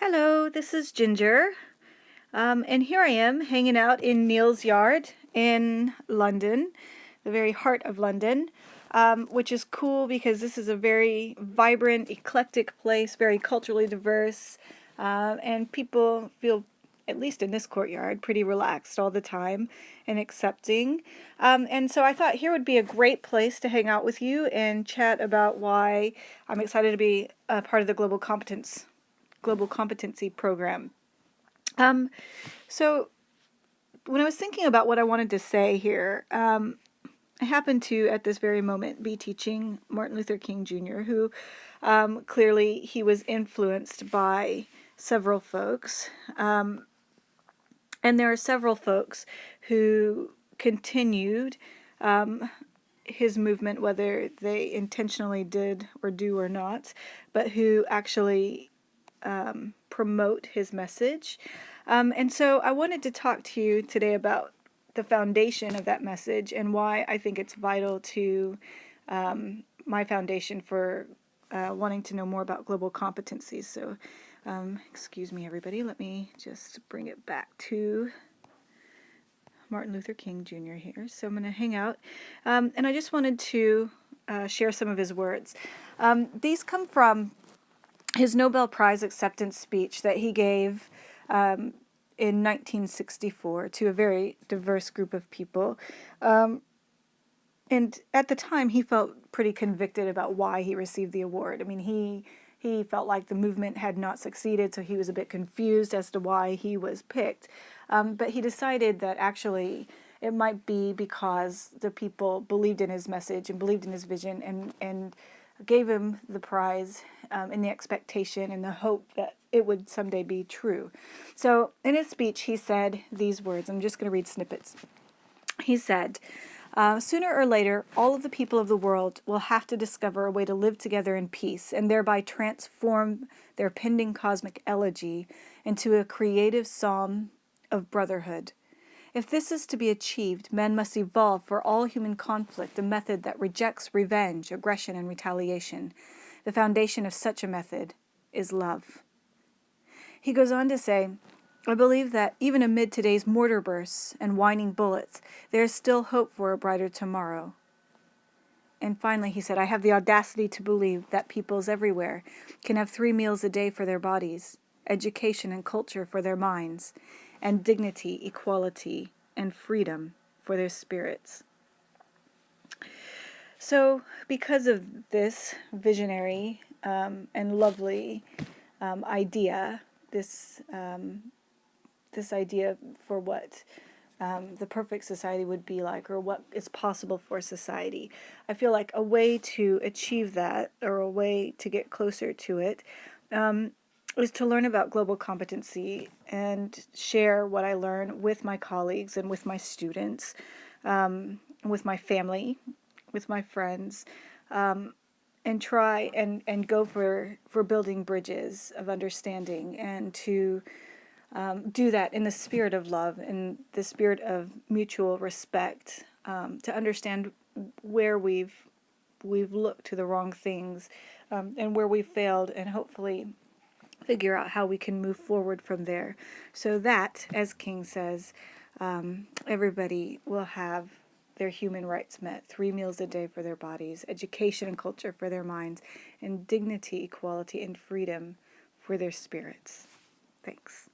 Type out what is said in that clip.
Hello, this is Ginger, and here I am hanging out in Neil's yard in London, the very heart of London, which is cool because this is a very vibrant, eclectic place, very culturally diverse, and people feel, at least in this courtyard, pretty relaxed all the time and accepting. And so I thought here would be a great place to hang out with you and chat about why I'm excited to be a part of the Global Competency Program. So when I was thinking about what I wanted to say here, I happen to, at this very moment, be teaching Martin Luther King Jr., who clearly he was influenced by several folks. And there are several folks who continued his movement, whether they intentionally did or do or not, but who actually promote his message. And so I wanted to talk to you today about the foundation of that message and why I think it's vital to my foundation for wanting to know more about global competencies. So excuse me, everybody. Let me just bring it back to Martin Luther King Jr. here. So I'm going to hang out. And I just wanted to share some of his words. These come from his Nobel Prize acceptance speech that he gave in 1964 to a very diverse group of people. And at the time, he felt pretty convicted about why he received the award. I mean, he felt like the movement had not succeeded, so he was a bit confused as to why he was picked. But he decided that actually it might be because the people believed in his message and believed in his vision and gave him the prize in the expectation and the hope that it would someday be true. So in his speech, he said these words. I'm just going to read snippets. He said, sooner or later, all of the people of the world will have to discover a way to live together in peace and thereby transform their pending cosmic elegy into a creative psalm of brotherhood. If this is to be achieved, men must evolve for all human conflict a method that rejects revenge, aggression, and retaliation. The foundation of such a method is love. He goes on to say, I believe that even amid today's mortar bursts and whining bullets, there is still hope for a brighter tomorrow. And finally, he said, I have the audacity to believe that peoples everywhere can have 3 meals a day for their bodies, education and culture for their minds, and dignity, equality, and freedom for their spirits. So, because of this visionary and lovely idea, this idea for what the perfect society would be like, or what is possible for society, I feel like a way to achieve that, or a way to get closer to it, is to learn about global competency and share what I learn with my colleagues and with my students, with my family, with my friends, and try and go for building bridges of understanding, and to do that in the spirit of love, in the spirit of mutual respect, to understand where we've looked to the wrong things, and where we failed, and hopefully figure out how we can move forward from there, so that, as King says, everybody will have their human rights met, 3 meals a day for their bodies, education and culture for their minds, and dignity, equality, and freedom for their spirits. Thanks.